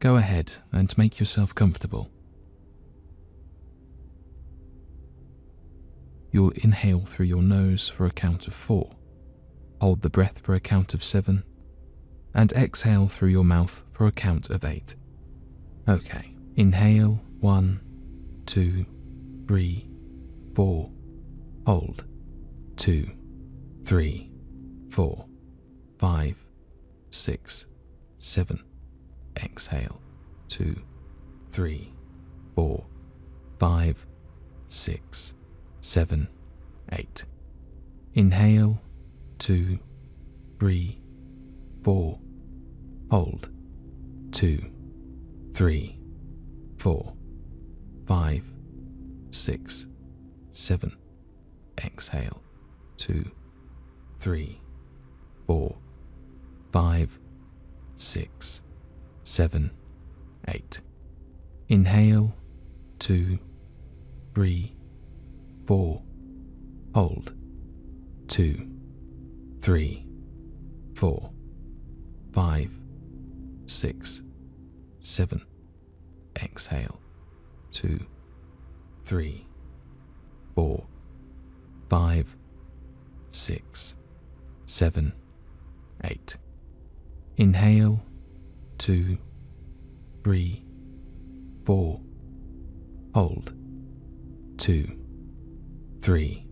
go ahead and make yourself comfortable. You'll inhale through your nose for a count of 4, hold the breath for a count of 7, and exhale through your mouth for a count of 8. Okay, inhale 1, 2, 3, 4, hold 2, 3, 4, 5, 6, 7, exhale 2, 3, 4, 5, 6, 7, 8. Inhale 2, 3, 4, hold 2, 3, 4, 5, 6, 7, exhale 2, 3, 4, 5, 6, 7, 8. Inhale 2, 3, 4, hold 2, 3, 4, 5, 6, 7, exhale 2, 3, 4, 5, 6, 7, 8. Inhale 2, 3, 4, hold 2, 3,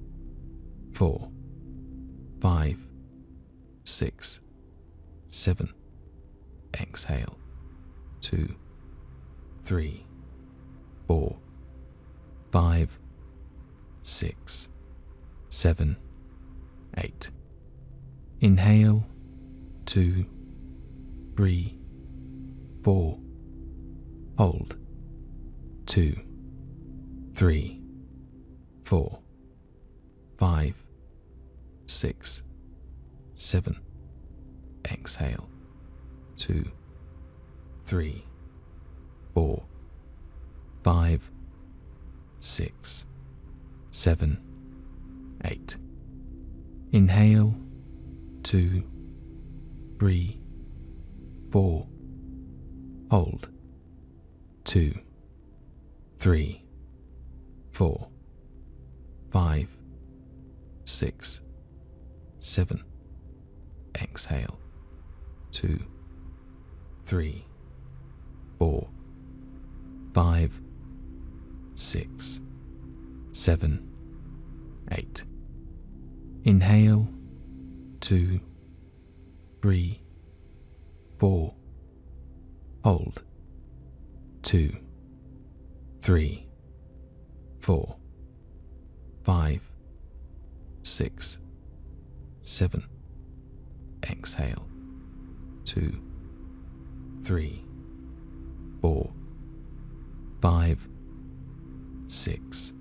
4, 5, 6, 7, exhale 2, 3, 4, 5, 6, 7, 8. Inhale 2, 3, 4, hold 2, 3, 4, 5, 6, 7, exhale 2, 3, 4, 5, 6, 7, 8. Inhale 2, 3, 4, hold 2, 3, 4, 5, 6, 7, exhale 2, 3, 4, 5, 6, 7, 8. Inhale 2, 3, 4, hold 2, 3, 4, 5, 6, 7, exhale 2, 3, 4, 5, 6,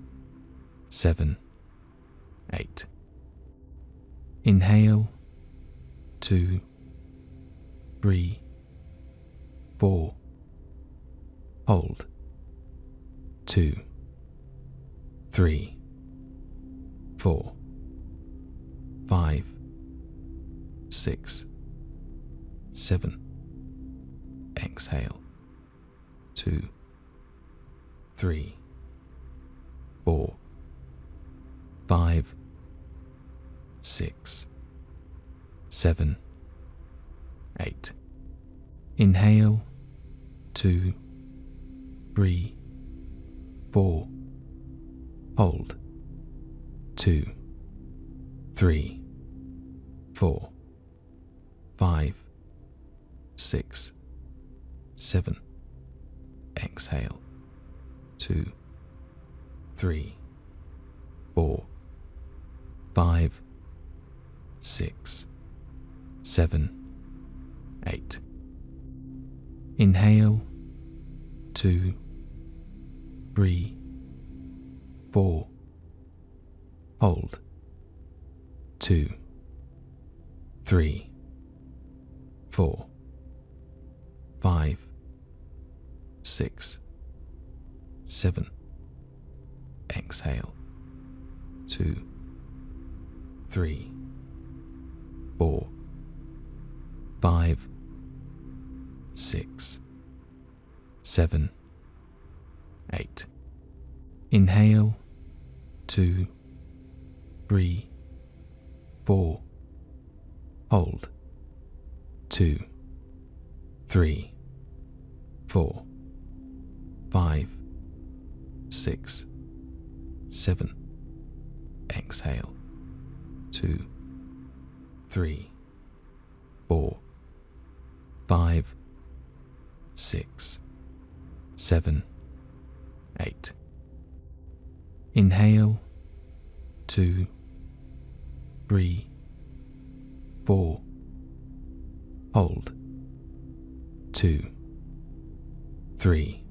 7, 8. Inhale 2, 3, 4, hold 2, 3, 4, 5, 6, 7, exhale 2, 3, 4, 5, 6, 7, 8. Inhale 2, 3, 4, hold 2, 3, 4, 5, 6, 7, exhale 2, 3, 4, 5, 6, 7, 8. Inhale 2, 3, 4, hold 2, 3, 4, 5, 6, 7, exhale 2, 3, 4, 5, 6, 7, 8. Inhale, 2, 3, 4. Hold, 2, 3, 4, 5, 6, 7. Exhale, 2, 3, 4, 5, 6, 7, 8. Inhale, 2, 3, 4. Hold, 2, 3,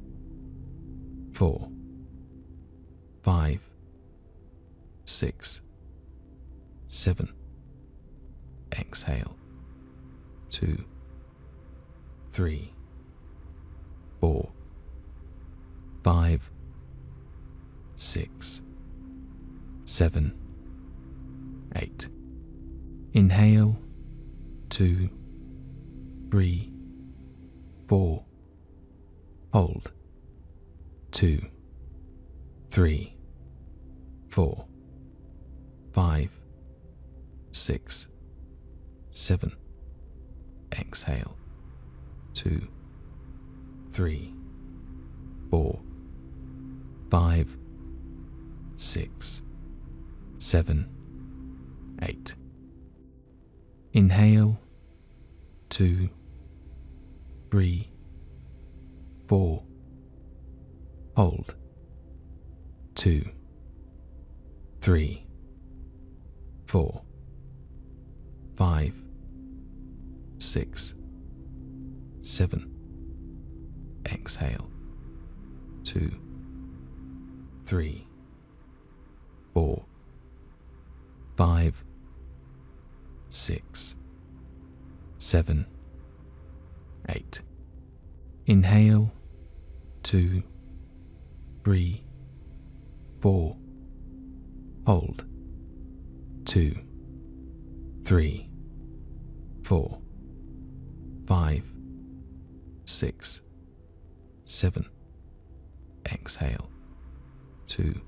4, 5, 6, 7. Exhale, 2, 3, 4, 5, 6, 7, 8. Inhale, 2, 3, 4. Hold, 2, 3, 4, 5, 6, 7. Exhale, 2, 3, 4, 5, 6, 7, 8. Inhale, 2, 3, 4. Hold, 2, 3, 4, 5, 6, 7. Exhale, 2, 3, 4, 5, 6, 7, 8. Inhale, 2, 3, 4. Hold, 2, 3, 4, 5, 6, 7. Exhale, 2,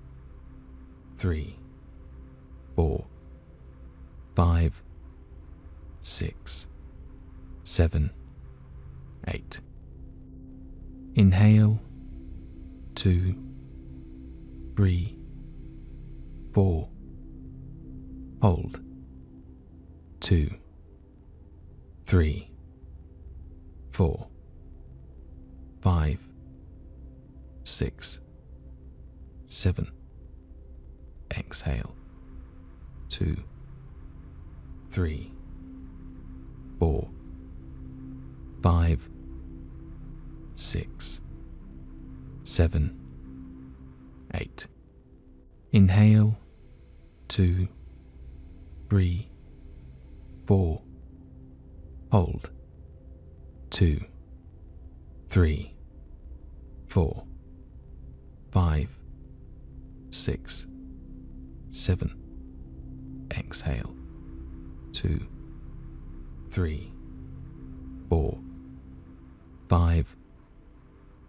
3, 4, 5, 6, 7, 8. Inhale, 2, 3, 4. Hold, 2, 3, 4, 5, 6, 7. Exhale, 2, 3, 4, 5, 6, 7, 8. Inhale, 2, 3, 4. Hold, 2, 3, 4, 5, 6, 7. Exhale, 2, 3, 4, 5,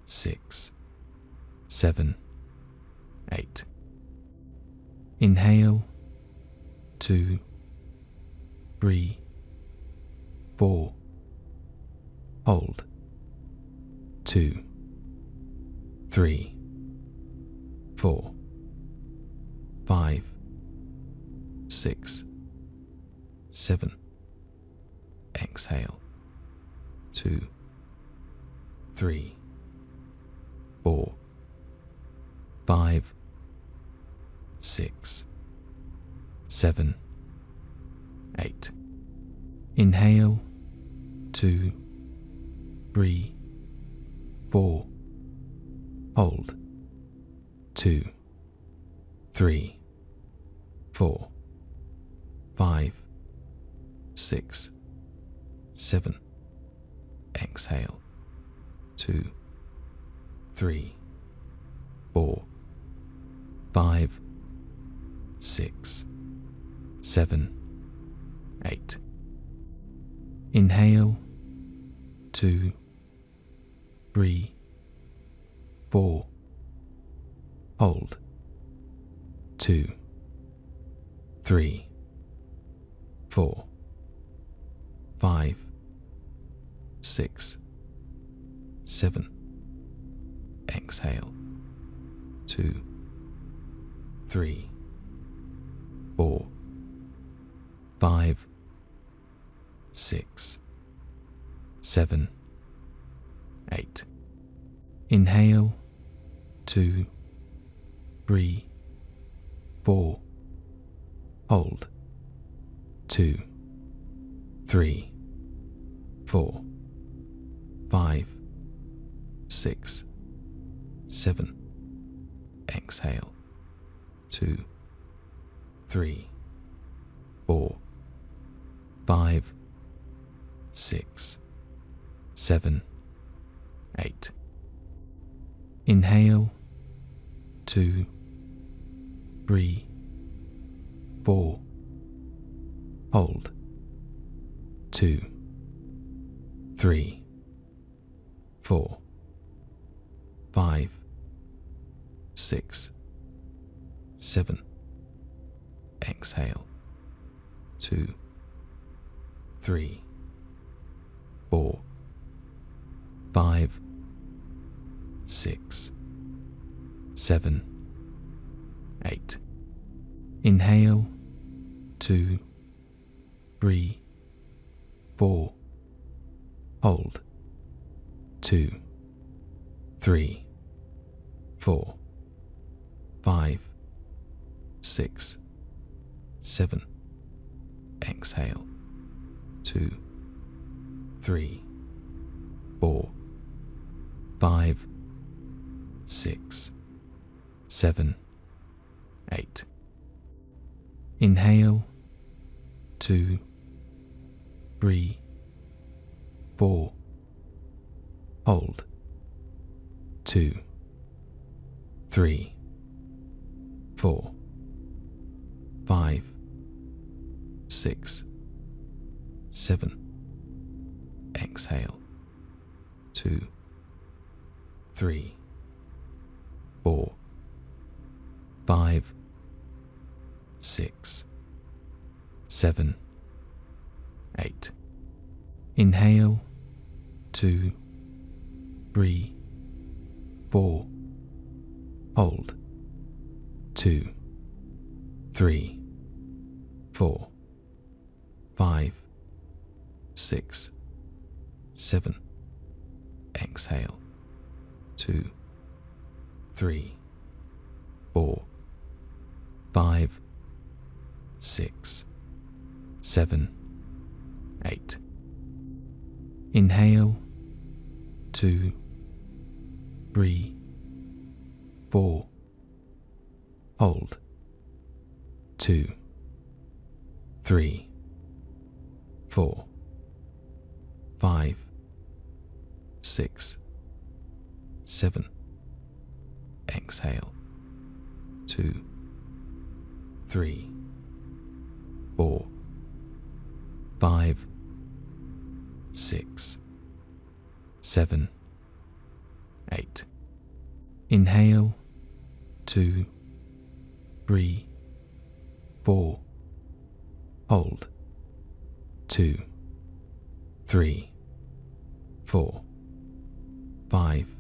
6, 7, 8. Inhale, 2, 3, 4. Hold, 2, 3, 4, 5, 6, 7. Exhale, 2, 3, 4, 5, 6, 7, 8. Inhale, 2, 3, 4. Hold, 2, 3, 4, 5, 6, 7. Exhale, 2, 3, 4, 5, 6, 7, 8. Inhale, 2, 3, 4. Hold. 2, 3, 4, 5, 6, 7. Exhale. 2, 3, 4, 5, 6, 7, 8. Inhale. 2, 3, 4. Hold. 2, 3, 4, 5, 6, 7. Exhale. 2, 3, 4, 5, 6, 7, 8. Inhale. 2, 3, 4. Hold. 2, 3, 4, 5, 6, 7. Exhale. 2, 3, 4, 5, 6, 7, 8. Inhale. 2, 3, 4. Hold. 2, 3, 4, 5, 6, 7. Exhale. 2, 3, 4, 5, 6, 7, 8. Inhale. 2, 3, 4. Hold. 2, 3, 4, 5, 6, 7. Exhale. 2, 3, 4, 5, 6, 7, 8. Inhale. 2, 3, 4. Hold. 2, 3, 4, 5, 6, 7. Exhale. 2, 3, 4, 5, 6, 7, 8. Inhale. 2, 3, 4. Hold. 2, 3, 4, 5, 6, 7. Exhale. 2, 3, 4, 5, 6, 7, 8. Inhale. 2, 3, 4. Hold. 2, 3, 4, 5,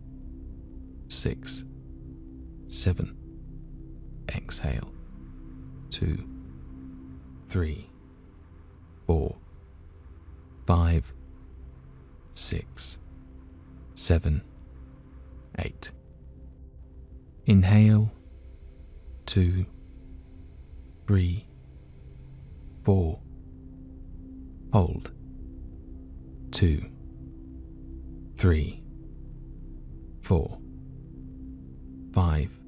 6, 7. Exhale. 2, 3, 4, 5, 6, 7, 8. Inhale. 2, 3, 4. Hold. 2, 3, 4, 5,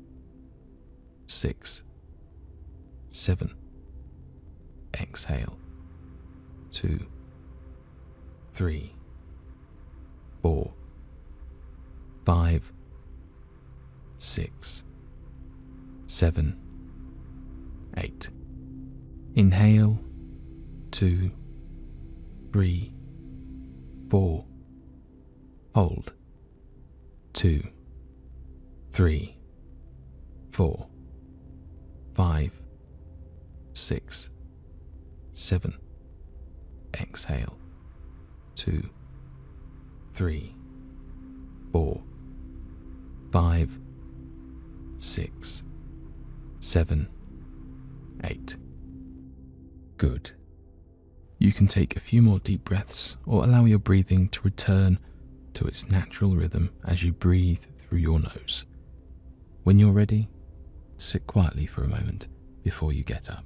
6, 7. Exhale. 2, 3, 4, 5, 6, 7, 8. Inhale. 2, 3, 4. Hold. 2, 3, 4, 5, 6, 7. Exhale. 2, 3, 4, 5, 6, 7, 8. Good. You can take a few more deep breaths or allow your breathing to return to its natural rhythm as you breathe through your nose. When you're ready, sit quietly for a moment before you get up.